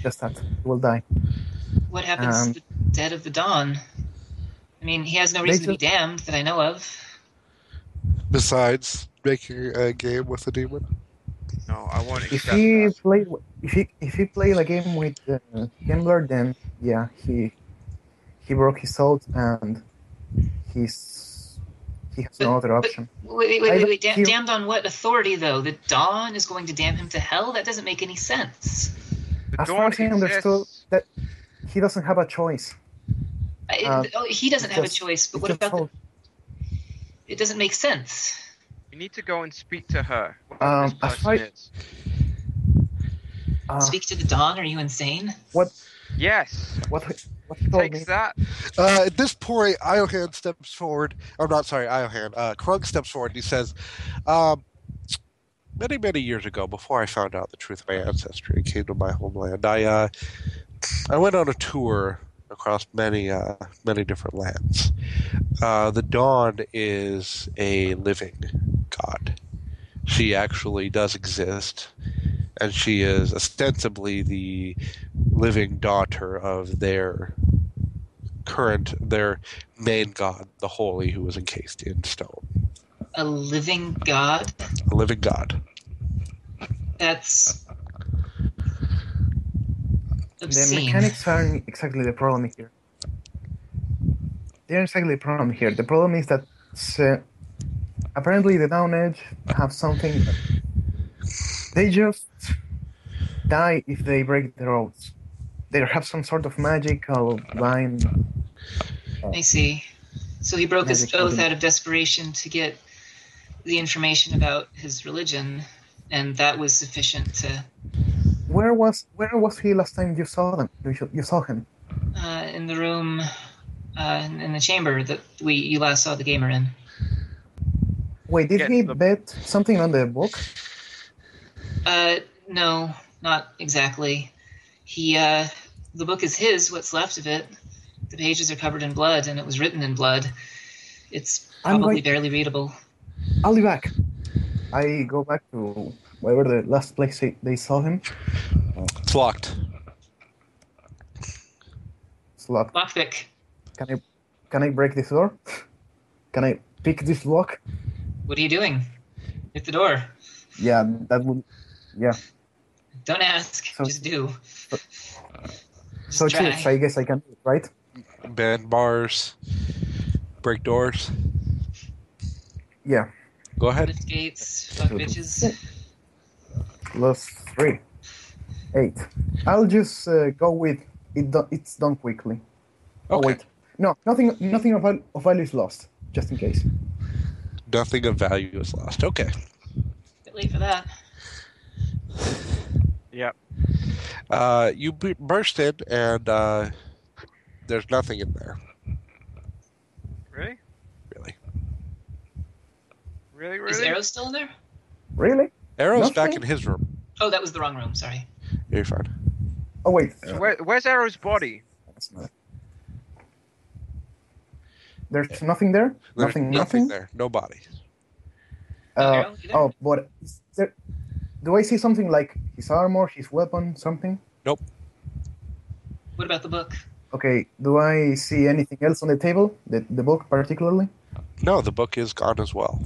Speaker 2: Just that, he will die.
Speaker 3: What happens to the dead of the Dawn? I mean, he has no reason to be damned that I know of.
Speaker 1: Besides making a game with a demon?
Speaker 4: No, I won't
Speaker 2: If
Speaker 4: accept
Speaker 2: he
Speaker 4: that.
Speaker 2: played, if he played a game with Gambler, then yeah, he broke his oath and he has no other option.
Speaker 3: Wait. Damned on what authority, though? The Dawn is going to damn him to hell? That doesn't make any sense.
Speaker 4: The
Speaker 2: As far
Speaker 4: dawn
Speaker 2: as I understood,
Speaker 4: exists.
Speaker 2: that he doesn't have a choice.
Speaker 3: He doesn't have a
Speaker 2: just-
Speaker 3: choice, but
Speaker 2: it's
Speaker 3: what
Speaker 2: just
Speaker 3: about
Speaker 2: oath.
Speaker 3: It doesn't make sense.
Speaker 4: You need to go and speak to her. Whoever this
Speaker 2: as
Speaker 4: person
Speaker 2: far-
Speaker 4: is.
Speaker 3: Speak to the Dawn? Are you insane?
Speaker 4: Yes.
Speaker 2: What he told me.
Speaker 4: Takes that.
Speaker 1: At this point, Iohan steps forward. I'm not sorry, Iohan. Krug steps forward and he says, many, many years ago, before I found out the truth of my ancestry and came to my homeland, I went on a tour across many different lands. The Dawn is a living god. She actually does exist, and she is ostensibly the living daughter of their main god, the Holy, who was encased in stone.
Speaker 3: A living god?
Speaker 1: A living god.
Speaker 3: That's
Speaker 2: The
Speaker 3: obscene.
Speaker 2: mechanics aren't exactly the problem here. They aren't exactly the problem here. The problem is that apparently the Down Edge have something. They just die if they break their oaths. They have some sort of magical line.
Speaker 3: I see. So he broke his
Speaker 2: Magic
Speaker 3: oath
Speaker 2: button.
Speaker 3: out of desperation to get the information about his religion, and that was sufficient to.
Speaker 2: Where was he last time you saw them? You saw him.
Speaker 3: In the room, in the chamber that you last saw the gamer in.
Speaker 2: Wait, did
Speaker 4: Yes,
Speaker 2: he
Speaker 4: the-
Speaker 2: bet something on the book?
Speaker 3: No, not exactly. The book is his, what's left of it. The pages are covered in blood, and it was written in blood. It's
Speaker 2: I'm
Speaker 3: probably
Speaker 2: going-
Speaker 3: barely readable.
Speaker 2: I'll be back. I go back to wherever the last place they saw him.
Speaker 1: It's locked.
Speaker 2: It's locked.
Speaker 3: Lockpick.
Speaker 2: Can I break this door? Can I pick this lock?
Speaker 3: What are you doing? Hit the door.
Speaker 2: Yeah, that would. Yeah.
Speaker 3: Don't ask.
Speaker 2: So-
Speaker 3: Just do.
Speaker 2: So
Speaker 3: try.
Speaker 2: cheers. I guess I can do it, right?
Speaker 1: Band bars, break doors.
Speaker 2: Yeah.
Speaker 1: Go ahead.
Speaker 3: Lift gates. Fuck bitches.
Speaker 2: +3. 8. I'll just go with it. It's done quickly. Oh
Speaker 1: Okay.
Speaker 2: wait. No, nothing of value is lost. Just in case.
Speaker 1: Nothing of value is lost. Okay.
Speaker 3: Bit late for that.
Speaker 4: Yep.
Speaker 1: You burst in, and there's nothing in there,
Speaker 4: Really?
Speaker 1: really.
Speaker 4: Really?
Speaker 3: Is
Speaker 4: Really?
Speaker 3: Arrow still in there?
Speaker 2: Really?
Speaker 1: Arrow's back
Speaker 2: Nothing?
Speaker 1: in his room.
Speaker 3: Oh, that was the wrong room. Sorry.
Speaker 1: You're fine.
Speaker 2: Oh wait.
Speaker 4: So where's Arrow's body?
Speaker 2: That's not. There's nothing there.
Speaker 1: There's
Speaker 2: Nothing.
Speaker 1: there. No body.
Speaker 3: Arrow, you there?
Speaker 2: Oh, but is there, do I see something like his armor, his weapon, something?
Speaker 1: Nope.
Speaker 3: What about the book?
Speaker 2: Okay. Do I see anything else on the table? The book particularly?
Speaker 1: No, the book is gone as well.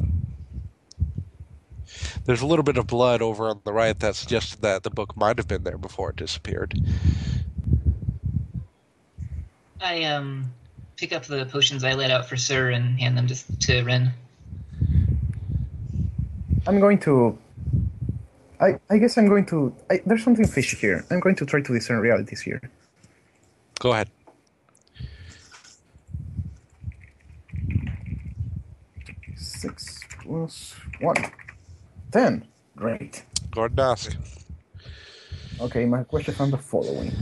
Speaker 1: There's a little bit of blood over on the right that suggests that the book might have been there before it disappeared.
Speaker 3: I pick up the potions I laid out for Sir and hand them to Ren.
Speaker 2: I'm going to. I guess I'm going to. There's something fishy here. I'm going to try to discern realities here.
Speaker 1: Go ahead.
Speaker 2: 6 plus 1. 10. Great.
Speaker 1: Go ahead and ask.
Speaker 2: Okay, my questions are the following.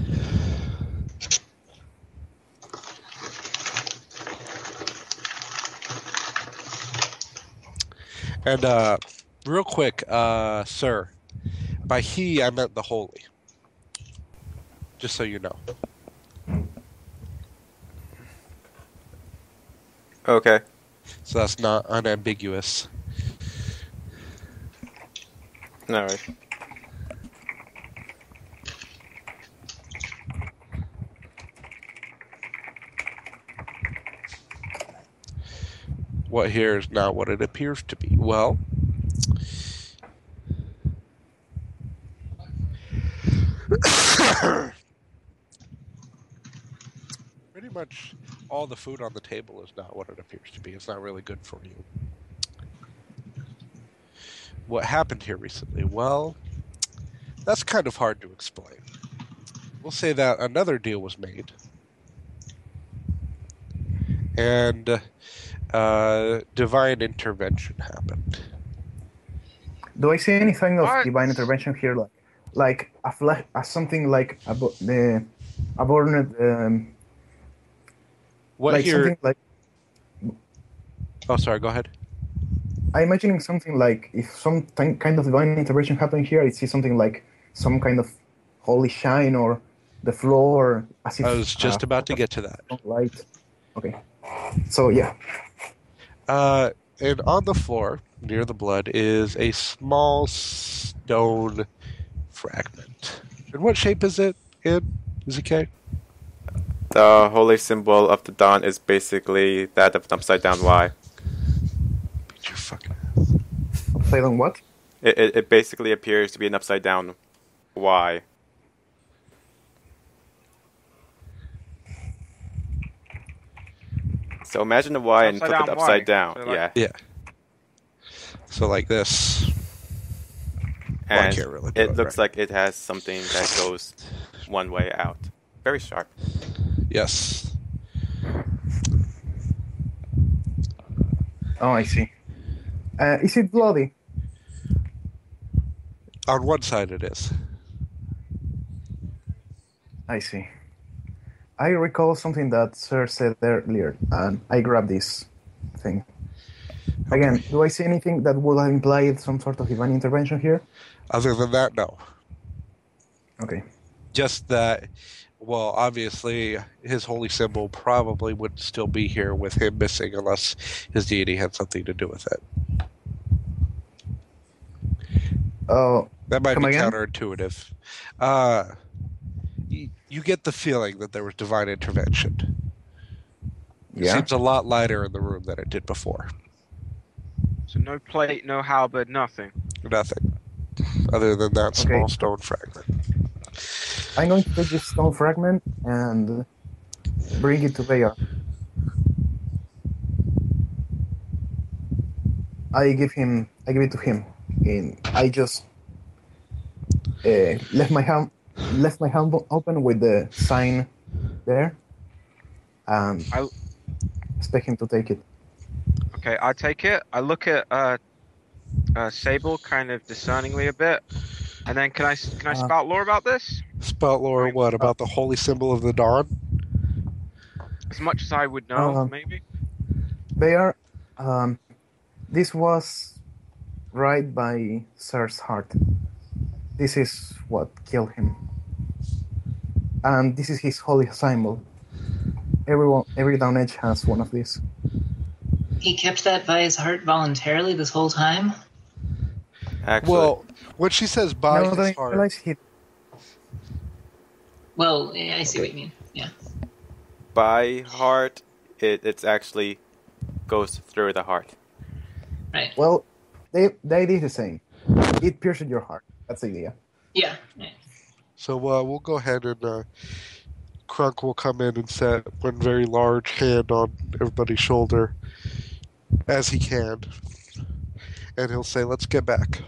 Speaker 1: And real quick, sir, by he I meant the holy. Just so you know.
Speaker 5: Okay.
Speaker 1: So that's not unambiguous.
Speaker 5: Alright.
Speaker 1: What here is not what it appears to be. Well, pretty much all the food on the table is not what it appears to be. It's not really good for you. What happened here recently? Well, that's kind of hard to explain. We'll say that another deal was made. And divine intervention happened.
Speaker 2: Do I see any sign of
Speaker 4: What?
Speaker 2: divine intervention here, like something like the aborted,
Speaker 1: What
Speaker 2: like
Speaker 1: here?
Speaker 2: something like
Speaker 1: Oh, sorry. Go ahead.
Speaker 2: I'm imagining something like if some kind of divine intervention happened here, I see something like some kind of holy shine or the floor as if
Speaker 1: I was just about to get to that.
Speaker 2: light. Okay, so yeah,
Speaker 1: And on the floor near the blood is a small stone fragment. And what shape is it in, ZK?
Speaker 5: The holy symbol of the dawn is basically that of an upside down Y.
Speaker 1: Beat your fucking
Speaker 2: upside down what?
Speaker 5: It basically appears to be an upside down Y. So imagine a Y and
Speaker 4: Upside
Speaker 5: flip it
Speaker 4: down
Speaker 5: upside
Speaker 4: Y.
Speaker 5: down.
Speaker 4: So like-
Speaker 5: Yeah.
Speaker 1: Yeah. So like this. Well, I
Speaker 5: And
Speaker 1: can't really do
Speaker 5: it looks
Speaker 1: right.
Speaker 5: like it has something that goes one way out. Very sharp.
Speaker 1: Yes.
Speaker 2: Oh, I see. Is it bloody?
Speaker 1: On one side it is.
Speaker 2: I see. I recall something that Sir said earlier, and I grabbed this thing. Again, do I see anything that would have implied some sort of divine intervention here?
Speaker 1: Other than that, no.
Speaker 2: Okay.
Speaker 1: Just that, well, obviously, his holy symbol probably would still be here with him missing unless his deity had something to do with it.
Speaker 2: Oh,
Speaker 1: That might
Speaker 2: Come
Speaker 1: be
Speaker 2: again?
Speaker 1: counterintuitive. You get the feeling that there was divine intervention. It
Speaker 2: yeah.
Speaker 1: seems a lot lighter in the room than it did before.
Speaker 4: So no plate, no halberd, nothing.
Speaker 1: Nothing. Other than that small stone fragment.
Speaker 2: I'm going to take this stone fragment and bring it to Bayar. I give it to him. And I just left my hand open with the sign there, and
Speaker 4: I-
Speaker 2: expect him to take it.
Speaker 4: Okay, I take it. I look at Sable kind of discerningly a bit, and then can I spout lore about this?
Speaker 1: Spout lore, what, about the holy symbol of the dawn?
Speaker 4: As much as I would know,
Speaker 2: Um,
Speaker 4: maybe.
Speaker 2: Bayar, this was right by Sir's heart. This is what killed him, and this is his holy symbol. Every down edge has one of these.
Speaker 3: He kept that by his heart voluntarily this whole time?
Speaker 5: Actually,
Speaker 1: Well, when she says by
Speaker 2: No,
Speaker 1: his
Speaker 2: I
Speaker 1: heart,
Speaker 2: realize he.
Speaker 3: Well, yeah, I see what you mean. Yeah.
Speaker 5: by heart, it's actually goes through the heart.
Speaker 3: Right.
Speaker 2: Well, they did the same. it pierces your heart. That's the idea.
Speaker 3: Yeah.
Speaker 1: So we'll go ahead and Crunk will come in and set one very large hand on everybody's shoulder as he can, and he'll say, "Let's get back."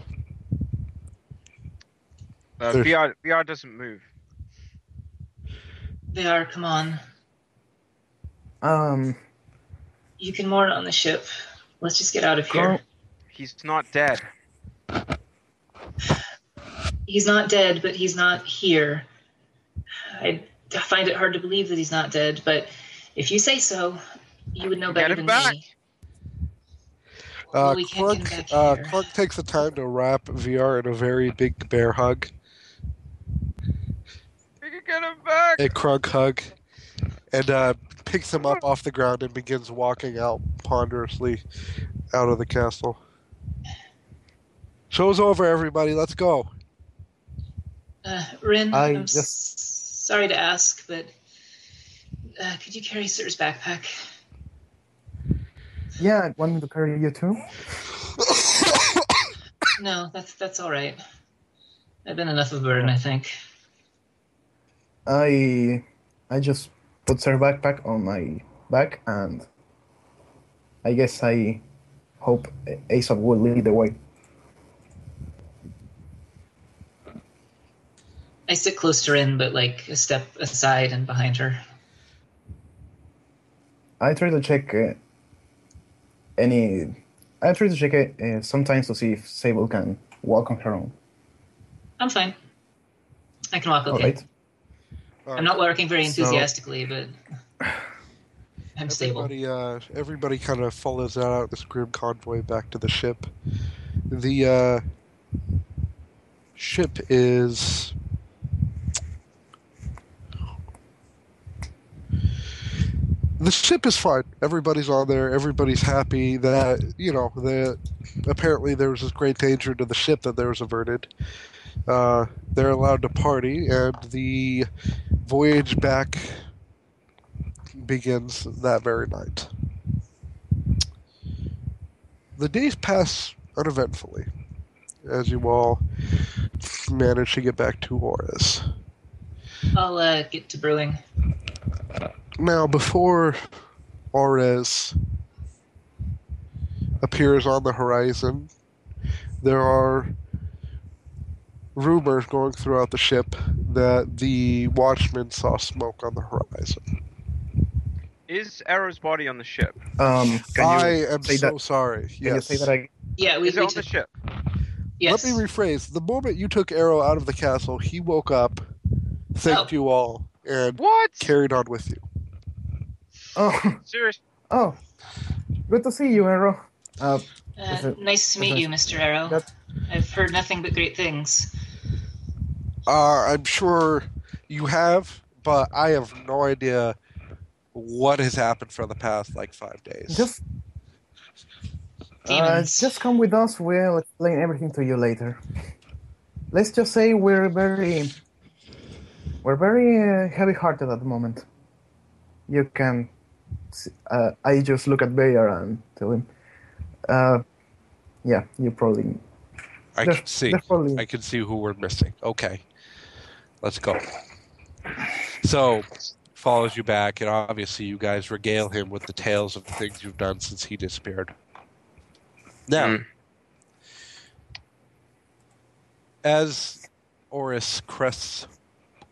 Speaker 1: There's-
Speaker 4: VR doesn't move.
Speaker 3: They are. Come on. You can moor on the ship. Let's just get out of here.
Speaker 4: He's not dead.
Speaker 3: He's not dead, but he's not here. I find it hard to believe that he's not dead, but if you say so, you would know better
Speaker 4: Get
Speaker 3: than
Speaker 4: him back.
Speaker 3: me. Well, we can't get him back here.
Speaker 1: Crunk takes the time to wrap VR in a very big bear hug,
Speaker 4: We can get him back.
Speaker 1: a Crunk hug, and picks him up off the ground and begins walking out ponderously out of the castle. Show's over, everybody. Let's go.
Speaker 3: Rin, I'm
Speaker 2: just-
Speaker 3: sorry to ask, but could you carry Sir's backpack?
Speaker 2: Yeah, want me to carry you too?
Speaker 3: No, that's all right. I've been enough of a burden, I think.
Speaker 2: I just put her backpack on my back, and I guess I hope Aesop will lead the way.
Speaker 3: I sit close to Rin, but like a step aside and behind her.
Speaker 2: I try to check sometimes to see if Sable can walk on her own.
Speaker 3: I'm fine. I can walk okay.
Speaker 2: Alright.
Speaker 3: I'm not working very
Speaker 2: So-
Speaker 3: enthusiastically, but I'm stable.
Speaker 1: Everybody kind of follows out this grim convoy back to the ship. The ship is... The ship is fine. Everybody's on there. Everybody's happy that, apparently there was this great danger to the ship that there was averted. They're allowed to party, and the voyage back begins that very night. The days pass uneventfully as you all manage to get back to Horus.
Speaker 3: I'll get to brewing.
Speaker 1: Now, before Ores appears on the horizon, there are rumors going throughout the ship that the watchman saw smoke on the horizon.
Speaker 4: Is Arrow's body on the ship?
Speaker 2: Can you
Speaker 1: I am
Speaker 2: say
Speaker 1: so
Speaker 2: that?
Speaker 1: sorry.
Speaker 2: Can
Speaker 1: Yes.
Speaker 2: you say that again?
Speaker 3: Yeah, we
Speaker 4: Is it on the
Speaker 3: took.
Speaker 4: ship?
Speaker 3: Yes.
Speaker 1: Let me rephrase. The moment you took Arrow out of the castle, he woke up, thanked
Speaker 3: Oh.
Speaker 1: you all, and
Speaker 4: What?
Speaker 1: carried on with you.
Speaker 2: Oh,
Speaker 4: Seriously?
Speaker 2: oh, good to see you, Arrow. Is it-
Speaker 3: Nice to meet you, Mr. Arrow.
Speaker 2: That-
Speaker 3: I've heard nothing but great things.
Speaker 1: I'm sure you have, but I have no idea what has happened for the past, 5 days.
Speaker 3: Demons.
Speaker 2: Just come with us. We'll explain everything to you later. Let's just say we're very heavy-hearted at the moment. You can. I just look at Bayer and tell him. Yeah, you probably.
Speaker 1: I
Speaker 2: there's-
Speaker 1: can see.
Speaker 2: there's probably-
Speaker 1: I can see who we're missing. Okay. Let's go. So, follows you back, and obviously you guys regale him with the tales of the things you've done since he disappeared. Now, as Oris crests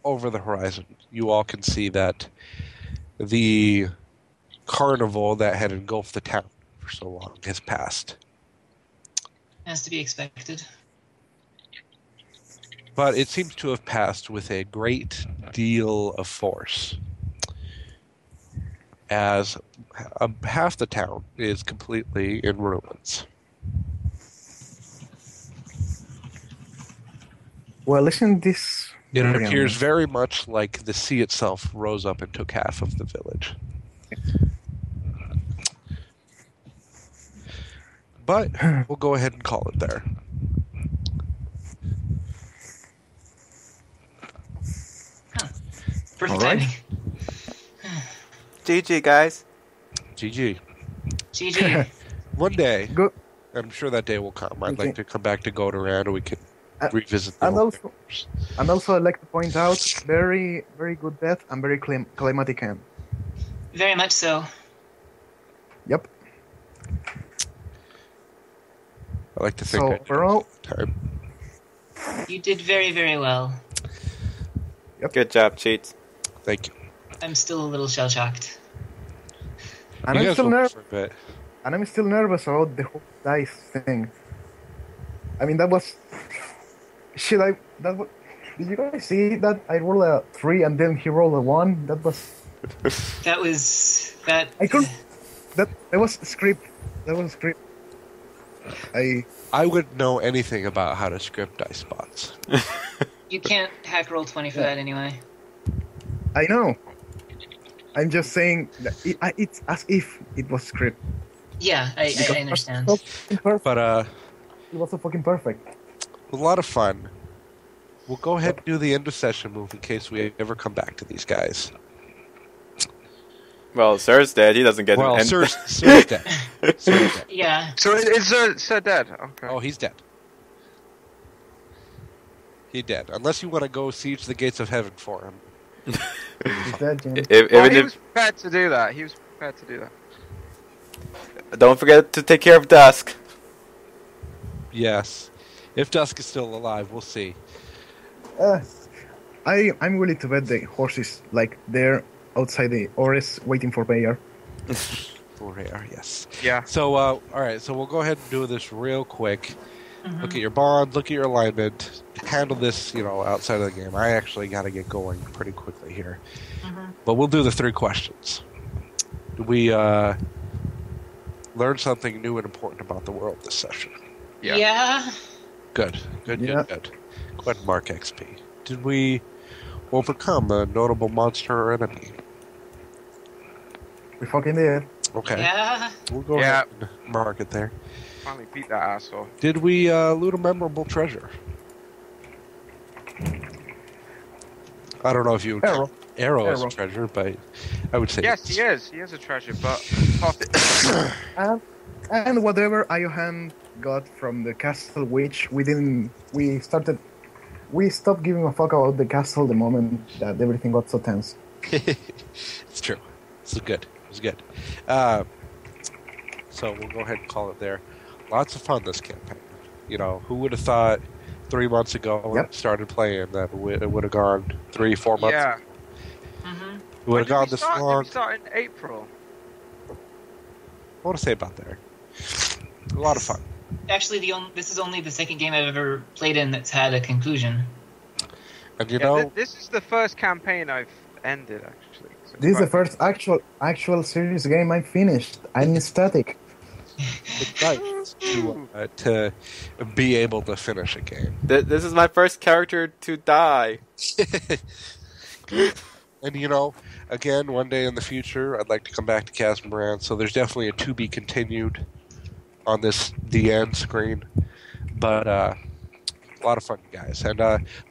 Speaker 1: over the horizon, you all can see that the carnival that had engulfed the town for so long has passed.
Speaker 3: As to be expected.
Speaker 1: But it seems to have passed with a great deal of force, as half the town is completely in ruins.
Speaker 2: Well, isn't this?
Speaker 1: It
Speaker 2: very
Speaker 1: appears very much like the sea itself rose up and took half of the village. But we'll go ahead and call it there.
Speaker 3: Perfect
Speaker 2: All right.
Speaker 3: timing.
Speaker 5: GG, guys.
Speaker 1: GG.
Speaker 3: GG.
Speaker 1: One day,
Speaker 2: Good.
Speaker 1: I'm sure that day will come. I'd
Speaker 2: Okay.
Speaker 1: like to come back to Godoran and we can
Speaker 2: Uh,
Speaker 1: revisit the
Speaker 2: and
Speaker 1: old
Speaker 2: also-
Speaker 1: pictures.
Speaker 2: And also, I'd like to point out, very, very good death and very climatic end.
Speaker 3: Very much so.
Speaker 2: Yep.
Speaker 1: I like to think
Speaker 2: So,
Speaker 1: I did
Speaker 2: overall-
Speaker 1: okay at the time.
Speaker 3: You did very, very well.
Speaker 5: Good job, Cheats.
Speaker 1: Thank you.
Speaker 3: I'm still a little shell shocked.
Speaker 2: And
Speaker 1: You
Speaker 2: I'm
Speaker 1: guys
Speaker 2: still
Speaker 1: will
Speaker 2: nervous.
Speaker 1: for a bit.
Speaker 2: And I'm still nervous about the whole dice thing. I mean, that was. Should I? That was, did you guys see that? I rolled a 3 and then he rolled a 1. That was.
Speaker 3: That was that.
Speaker 2: I couldn't. That was script. That was script.
Speaker 1: I wouldn't know anything about how to script dice spots.
Speaker 3: You can't hack roll 20 for that anyway.
Speaker 2: I know. I'm just saying that it's as if it was script.
Speaker 3: Yeah, I
Speaker 2: Because
Speaker 3: understand.
Speaker 2: It was so perfect.
Speaker 1: But
Speaker 2: It was so fucking perfect.
Speaker 1: a lot of fun. We'll go ahead and do the end of session move in case we ever come back to these guys.
Speaker 5: Well, Sir's dead. He doesn't get
Speaker 1: Well,
Speaker 5: an end.
Speaker 1: Sir's dead. Sir's dead.
Speaker 3: Yeah.
Speaker 4: So is Sir dead? Okay.
Speaker 1: Oh, he's dead. He dead. Unless you want to go siege the gates of heaven for him.
Speaker 2: Is that James?
Speaker 5: If,
Speaker 4: Oh,
Speaker 5: even
Speaker 4: he
Speaker 5: if,
Speaker 4: was prepared to do that. He was prepared to do that.
Speaker 5: don't forget to take care of Dusk.
Speaker 1: Yes. If Dusk is still alive, we'll see.
Speaker 2: I'm willing to bet the horses like they're outside the Ores waiting for Bayer.
Speaker 1: For rare, yes.
Speaker 4: Yeah.
Speaker 1: So, all right. So we'll go ahead and do this real quick. Look at your bonds. Look at your alignment. Handle this, outside of the game. I actually got to get going pretty quickly here. But we'll do the 3 questions. Did we learn something new and important about the world this session?
Speaker 3: Yeah.
Speaker 1: Good.
Speaker 2: Yeah.
Speaker 1: Go ahead and mark XP. Did we overcome a notable monster or enemy?
Speaker 2: We fucking did.
Speaker 1: Okay.
Speaker 3: Yeah.
Speaker 1: We'll go
Speaker 4: Yeah.
Speaker 1: ahead and mark it there.
Speaker 4: Finally beat that asshole.
Speaker 1: Did we loot a memorable treasure? I don't know if you would
Speaker 2: Arrow.
Speaker 1: count Arrow as a
Speaker 2: Arrow.
Speaker 1: treasure, but I would say
Speaker 4: Yes, he is. He is a treasure, but
Speaker 2: And whatever Iohan got from the castle witch, we stopped giving a fuck about the castle the moment that everything got so tense.
Speaker 1: It's true. This is good. It was good. So we'll go ahead and call it there. Lots of fun this campaign. Who would have thought 3 months ago when
Speaker 2: Yep.
Speaker 1: we started playing that it would have gone 3-4 months?
Speaker 4: yeah.
Speaker 1: It would have gone this long.
Speaker 4: Did we start in April?
Speaker 1: What to say about there? A lot of fun.
Speaker 3: Actually, this is only the second game I've ever played in that's had a conclusion.
Speaker 1: And
Speaker 4: This is the first campaign I've ended, actually. So
Speaker 2: This is the
Speaker 4: quite-
Speaker 2: first actual serious game I finished. I'm ecstatic.
Speaker 1: it's nice to be able to finish a game.
Speaker 5: This is my first character to die.
Speaker 1: And again, one day in the future, I'd like to come back to Casmaran, so there's definitely a to be continued on this the end screen. But a lot of fun, guys. And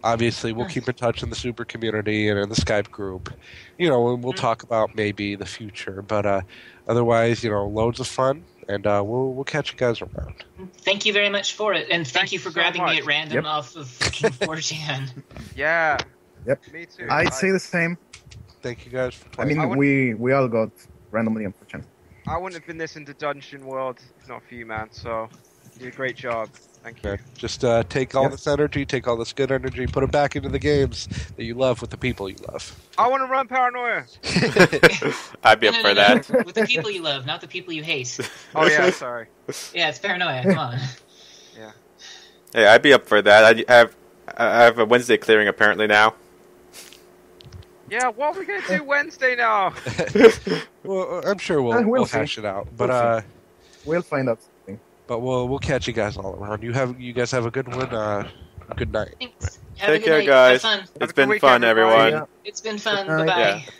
Speaker 1: obviously, we'll keep in touch in the super community and in the Skype group. And we'll talk about maybe the future. But otherwise, loads of fun, and we'll catch you guys around.
Speaker 3: Thank you very much for it, and thank
Speaker 4: Thank
Speaker 3: you for
Speaker 4: you so
Speaker 3: grabbing me
Speaker 4: much.
Speaker 3: at random
Speaker 2: Yep.
Speaker 3: off of fucking 4chan.
Speaker 4: Yeah.
Speaker 2: Yep.
Speaker 4: Me too.
Speaker 2: I'd say the same.
Speaker 1: Thank you guys for
Speaker 2: I
Speaker 1: playing.
Speaker 2: mean, we all got randomly on chance.
Speaker 4: I wouldn't have been this into Dungeon World if not for you, man. So, you did a great job. Thank you.
Speaker 1: Okay. Just take all
Speaker 2: Yep.
Speaker 1: this energy, take all this good energy, put it back into the games that you love with the people you love.
Speaker 4: I want to run Paranoia.
Speaker 5: I'd be up for that.
Speaker 3: With the people you love, not the people you hate.
Speaker 4: Oh yeah, sorry.
Speaker 3: Yeah, it's paranoia. Come on.
Speaker 5: Hey, I'd be up for that. I have a Wednesday clearing apparently now.
Speaker 4: Yeah, what are we gonna do Wednesday now?
Speaker 1: Well, I'm sure we'll
Speaker 2: We'll see.
Speaker 1: hash it out.
Speaker 2: We'll
Speaker 1: But
Speaker 2: We'll find out something.
Speaker 1: we'll catch you guys all around. You guys have a good one. Good night.
Speaker 3: Thanks. Have a
Speaker 5: Take
Speaker 3: good
Speaker 5: care,
Speaker 3: night.
Speaker 5: guys.
Speaker 3: Have fun.
Speaker 4: a
Speaker 5: It's
Speaker 4: good
Speaker 5: been
Speaker 4: week,
Speaker 5: fun,
Speaker 4: everybody.
Speaker 5: everyone.
Speaker 2: Yeah.
Speaker 3: It's been fun.
Speaker 2: Good night.
Speaker 3: Bye bye.
Speaker 5: Yeah.